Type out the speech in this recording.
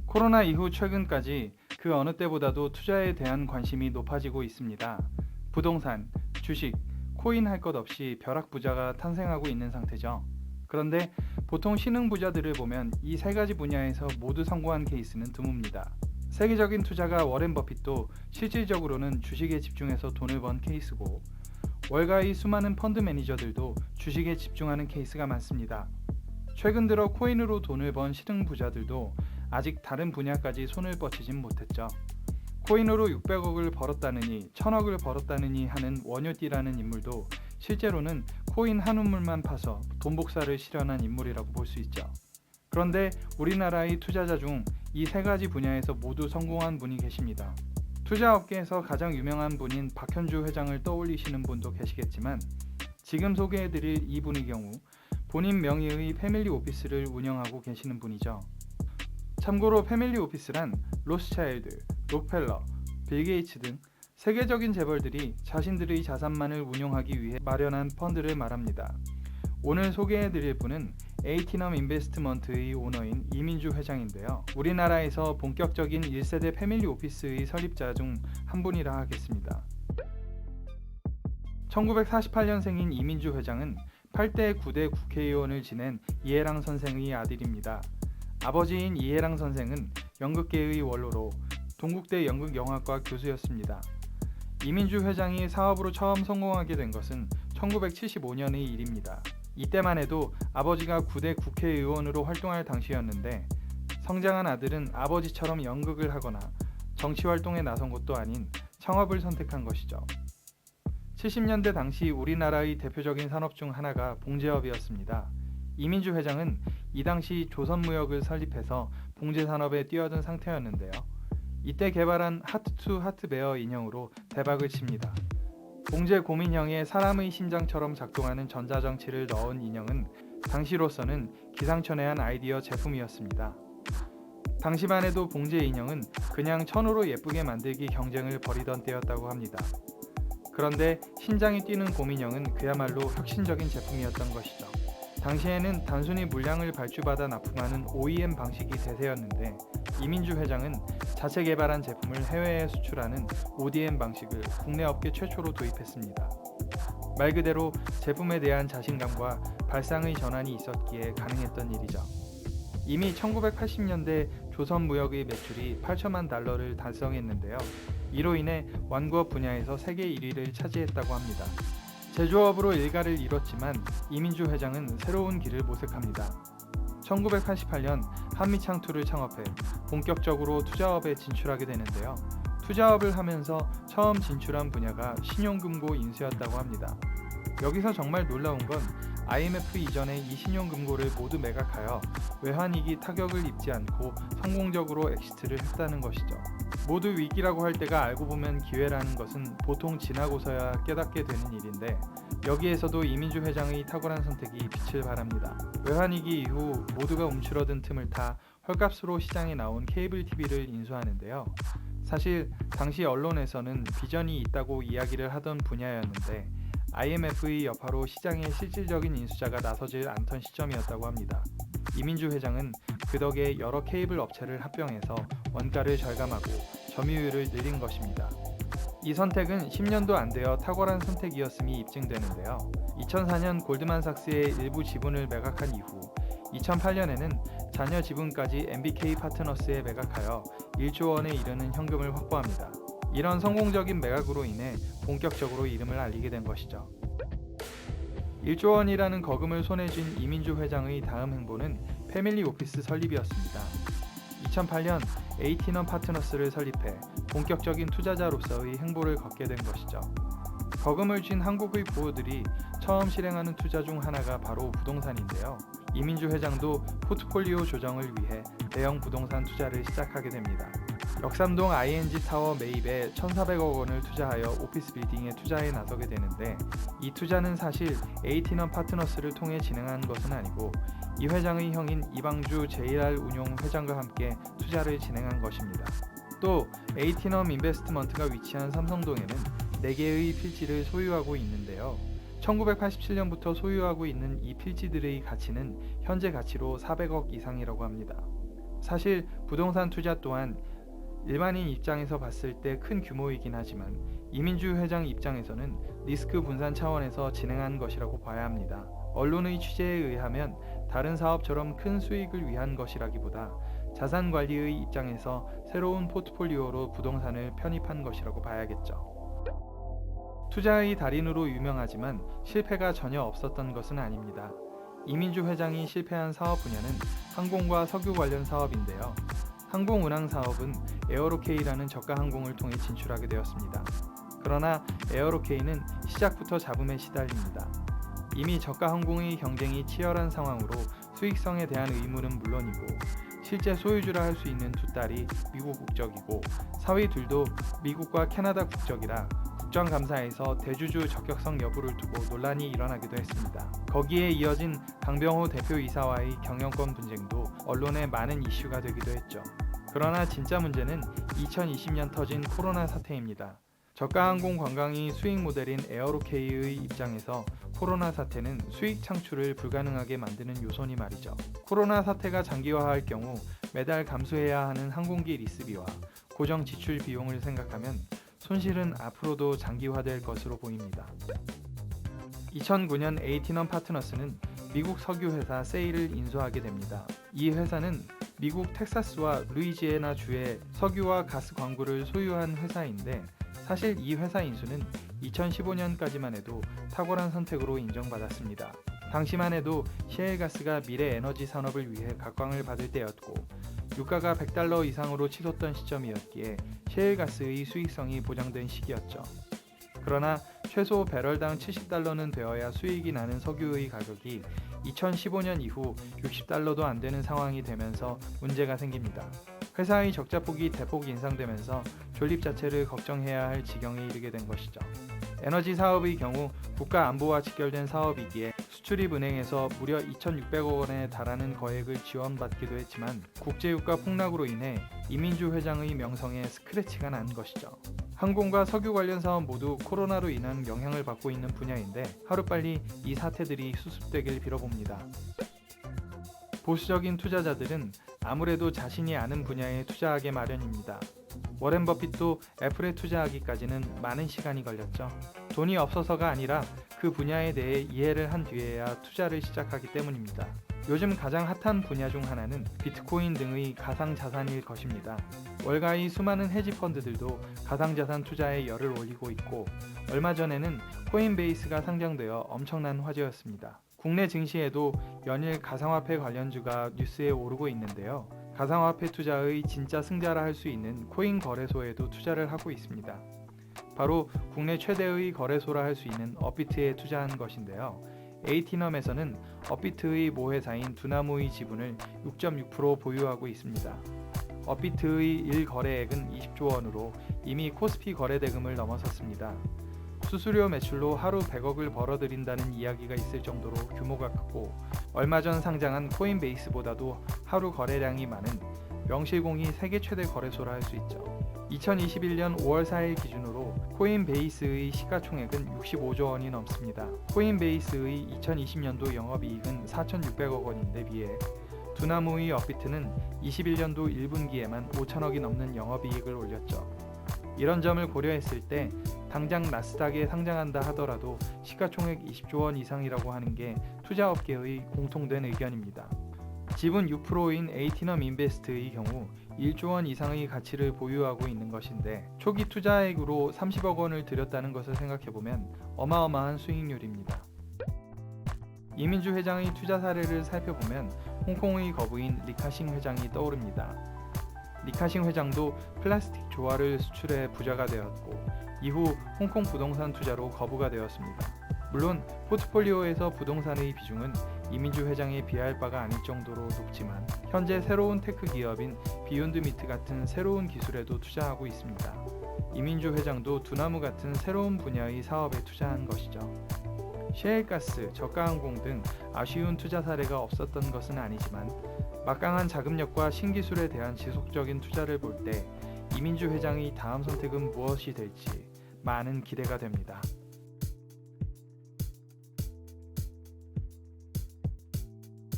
코로나 이후 최근까지 그 어느 때보다도 투자에 대한 관심이 높아지고 있습니다. 부동산, 주식, 코인 할 것 없이 벼락부자가 탄생하고 있는 상태죠. 그런데 보통 신흥부자들을 보면 이 세 가지 분야에서 모두 성공한 케이스는 드뭅니다. 세계적인 투자가 워렌 버핏도 실질적으로는 주식에 집중해서 돈을 번 케이스고, 월가의 수많은 펀드 매니저들도 주식에 집중하는 케이스가 많습니다. 최근 들어 코인으로 돈을 번 실흥부자들도 아직 다른 분야까지 손을 뻗치진 못했죠. 코인으로 600억을 벌었다느니 1000억을 벌었다느니 하는 원효띠라는 인물도 실제로는 코인 한 우물만 파서 돈 복사를 실현한 인물이라고 볼 수 있죠. 그런데 우리나라의 투자자 중 이 세 가지 분야에서 모두 성공한 분이 계십니다. 투자업계에서 가장 유명한 분인 박현주 회장을 떠올리시는 분도 계시겠지만, 지금 소개해드릴 이분의 경우 본인 명의의 패밀리 오피스를 운영하고 계시는 분이죠. 참고로 패밀리 오피스란 로스차일드, 록펠러, 빌 게이츠 등 세계적인 재벌들이 자신들의 자산만을 운용하기 위해 마련한 펀드를 말합니다. 오늘 소개해드릴 분은 에이티넘 인베스트먼트의 오너인 이민주 회장인데요. 우리나라에서 본격적인 1세대 패밀리 오피스의 설립자 중 한 분이라 하겠습니다. 1948년생인 이민주 회장은 8대 9대 국회의원을 지낸 이해랑 선생의 아들입니다. 아버지인 이해랑 선생은 연극계의 원로로 동국대 연극영화과 교수였습니다. 이민주 회장이 사업으로 처음 성공하게 된 것은 1975년의 일입니다. 이때만 해도 아버지가 9대 국회의원으로 활동할 당시였는데, 성장한 아들은 아버지처럼 연극을 하거나 정치활동에 나선 것도 아닌 창업을 선택한 것이죠. 70년대 당시 우리나라의 대표적인 산업 중 하나가 봉제업이었습니다. 이민주 회장은 이 당시 조선무역을 설립해서 봉제 산업에 뛰어든 상태였는데요. 이때 개발한 하트2 하트베어 인형으로 대박을 칩니다. 봉제 곰인형에 사람의 심장처럼 작동하는 전자장치를 넣은 인형은 당시로서는 기상천외한 아이디어 제품이었습니다. 당시만 해도 봉제 인형은 그냥 천으로 예쁘게 만들기 경쟁을 벌이던 때였다고 합니다. 그런데 심장이 뛰는 곰인형은 그야말로 혁신적인 제품이었던 것이죠. 당시에는 단순히 물량을 발주받아 납품하는 OEM 방식이 대세였는데, 이민주 회장은 자체 개발한 제품을 해외에 수출하는 ODM 방식을 국내 업계 최초로 도입했습니다. 말 그대로 제품에 대한 자신감과 발상의 전환이 있었기에 가능했던 일이죠. 이미 1980년대 조선무역의 매출이 8천만 달러를 달성했는데요. 이로 인해 완구업 분야에서 세계 1위를 차지했다고 합니다. 제조업으로 일가를 이뤘지만 이민주 회장은 새로운 길을 모색합니다. 1988년 한미창투를 창업해 본격적으로 투자업에 진출하게 되는데요. 투자업을 하면서 처음 진출한 분야가 신용금고 인수였다고 합니다. 여기서 정말 놀라운 건 IMF 이전에 이 신용금고를 모두 매각하여 외환위기 타격을 입지 않고 성공적으로 엑시트를 했다는 것이죠. 모두 위기라고 할 때가 알고 보면 기회라는 것은 보통 지나고서야 깨닫게 되는 일인데, 여기에서도 이민주 회장의 탁월한 선택이 빛을 발합니다. 외환위기 이후 모두가 움츠러든 틈을 타 헐값으로 시장에 나온 케이블 TV를 인수하는데요. 사실 당시 언론에서는 비전이 있다고 이야기를 하던 분야였는데, IMF의 여파로 시장에 실질적인 인수자가 나서질 않던 시점이었다고 합니다. 이민주 회장은 그 덕에 여러 케이블 업체를 합병해서 원가를 절감하고 점유율을 늘린 것입니다. 이 선택은 10년도 안 되어 탁월한 선택이었음이 입증되는데요. 2004년 골드만삭스의 일부 지분을 매각한 이후 2008년에는 자녀 지분까지 MBK 파트너스에 매각하여 1조 원에 이르는 현금을 확보합니다. 이런 성공적인 매각으로 인해 본격적으로 이름을 알리게 된 것이죠. 1조 원이라는 거금을 손에 쥔 이민주 회장의 다음 행보는 패밀리 오피스 설립이었습니다. 2008년 에이티넘 파트너스를 설립해 본격적인 투자자로서의 행보를 걷게 된 것이죠. 거금을 쥔 한국의 부호들이 처음 실행하는 투자 중 하나가 바로 부동산인데요. 이민주 회장도 포트폴리오 조정을 위해 대형 부동산 투자를 시작하게 됩니다. 역삼동 ING 타워 매입에 1,400억 원을 투자하여 오피스 빌딩에 투자에 나서게 되는데, 이 투자는 사실 에이티넘 파트너스를 통해 진행한 것은 아니고 이 회장의 형인 이방주 JR 운용 회장과 함께 투자를 진행한 것입니다. 또 에이티넘 인베스트먼트가 위치한 삼성동에는 4개의 필지를 소유하고 있는데요. 1987년부터 소유하고 있는 이 필지들의 가치는 현재 가치로 400억 이상이라고 합니다. 사실 부동산 투자 또한 일반인 입장에서 봤을 때 큰 규모이긴 하지만 이민주 회장 입장에서는 리스크 분산 차원에서 진행한 것이라고 봐야 합니다. 언론의 취재에 의하면 다른 사업처럼 큰 수익을 위한 것이라기보다 자산 관리의 입장에서 새로운 포트폴리오로 부동산을 편입한 것이라고 봐야겠죠. 투자의 달인으로 유명하지만 실패가 전혀 없었던 것은 아닙니다. 이민주 회장이 실패한 사업 분야는 항공과 석유 관련 사업인데요. 항공운항 사업은 에어로케이라는 저가 항공을 통해 진출하게 되었습니다. 그러나 에어로케이는 시작부터 잡음에 시달립니다. 이미 저가 항공의 경쟁이 치열한 상황으로 수익성에 대한 의무는 물론이고 실제 소유주라 할 수 있는 두 딸이 미국 국적이고 사위 둘도 미국과 캐나다 국적이라 국정감사에서 대주주 적격성 여부를 두고 논란이 일어나기도 했습니다. 거기에 이어진 강병호 대표이사와의 경영권 분쟁도 언론에 많은 이슈가 되기도 했죠. 그러나 진짜 문제는 2020년 터진 코로나 사태입니다. 저가 항공 관광이 수익 모델인 에어로케이의 입장에서 코로나 사태는 수익 창출을 불가능하게 만드는 요소니 말이죠. 코로나 사태가 장기화할 경우 매달 감수해야 하는 항공기 리스비와 고정 지출 비용을 생각하면 손실은 앞으로도 장기화될 것으로 보입니다. 2009년 에이티넘 파트너스는 미국 석유 회사 세일을 인수하게 됩니다. 이 회사는 미국 텍사스와 루이지애나 주의 석유와 가스 광구를 소유한 회사인데 사실 이 회사 인수는 2015년까지만 해도 탁월한 선택으로 인정받았습니다. 당시만 해도 셰일가스가 미래 에너지 산업을 위해 각광을 받을 때였고 유가가 $100 이상으로 치솟던 시점이었기에 셰일가스의 수익성이 보장된 시기였죠. 그러나 최소 배럴당 $70는 되어야 수익이 나는 석유의 가격이 2015년 이후 $60도 안 되는 상황이 되면서 문제가 생깁니다. 회사의 적자폭이 대폭 인상되면서 존립 자체를 걱정해야 할 지경에 이르게 된 것이죠. 에너지 사업의 경우 국가 안보와 직결된 사업이기에 수출입은행에서 무려 2,600억 원에 달하는 거액을 지원받기도 했지만 국제유가 폭락으로 인해 이민주 회장의 명성에 스크래치가 난 것이죠. 항공과 석유 관련 사업 모두 코로나로 인한 영향을 받고 있는 분야인데 하루빨리 이 사태들이 수습되길 빌어봅니다. 보수적인 투자자들은 아무래도 자신이 아는 분야에 투자하게 마련입니다. 워렌 버핏도 애플에 투자하기까지는 많은 시간이 걸렸죠. 돈이 없어서가 아니라 그 분야에 대해 이해를 한 뒤에야 투자를 시작하기 때문입니다. 요즘 가장 핫한 분야 중 하나는 비트코인 등의 가상자산일 것입니다. 월가의 수많은 헤지펀드들도 가상자산 투자에 열을 올리고 있고 얼마 전에는 코인베이스가 상장되어 엄청난 화제였습니다. 국내 증시에도 연일 가상화폐 관련주가 뉴스에 오르고 있는데요. 가상화폐 투자의 진짜 승자라 할 수 있는 코인 거래소에도 투자를 하고 있습니다. 바로 국내 최대의 거래소라 할 수 있는 업비트에 투자한 것인데요. 에이티넘에서는 업비트의 모회사인 두나무의 지분을 6.6% 보유하고 있습니다. 업비트의 1거래액은 20조 원으로 이미 코스피 거래대금을 넘어섰습니다. 수수료 매출로 하루 100억을 벌어들인다는 이야기가 있을 정도로 규모가 크고 얼마 전 상장한 코인베이스보다도 하루 거래량이 많은 명실공히 세계 최대 거래소라 할 수 있죠. 2021년 5월 4일 기준으로 코인베이스의 시가총액은 65조 원이 넘습니다. 코인베이스의 2020년도 영업이익은 4,600억 원인데 비해 두나무의 업비트는 21년도 1분기에만 5천억이 넘는 영업이익을 올렸죠. 이런 점을 고려했을 때 당장 나스닥에 상장한다 하더라도 시가총액 20조 원 이상이라고 하는 게 투자업계의 공통된 의견입니다. 지분 6%인 에이티넘 인베스트의 경우 1조 원 이상의 가치를 보유하고 있는 것인데 초기 투자액으로 30억 원을 들였다는 것을 생각해보면 어마어마한 수익률입니다. 이민주 회장의 투자 사례를 살펴보면 홍콩의 거부인 리카싱 회장이 떠오릅니다. 리카싱 회장도 플라스틱 조화를 수출해 부자가 되었고 이후 홍콩 부동산 투자로 거부가 되었습니다. 물론 포트폴리오에서 부동산의 비중은 이민주 회장에 비할 바가 아닐 정도로 높지만 현재 새로운 테크 기업인 비욘드미트 같은 새로운 기술에도 투자하고 있습니다. 이민주 회장도 두나무 같은 새로운 분야의 사업에 투자한 것이죠. 셰일가스, 저가항공 등 아쉬운 투자 사례가 없었던 것은 아니지만 막강한 자금력과 신기술에 대한 지속적인 투자를 볼 때 이민주 회장의 다음 선택은 무엇이 될지 많은 기대가 됩니다.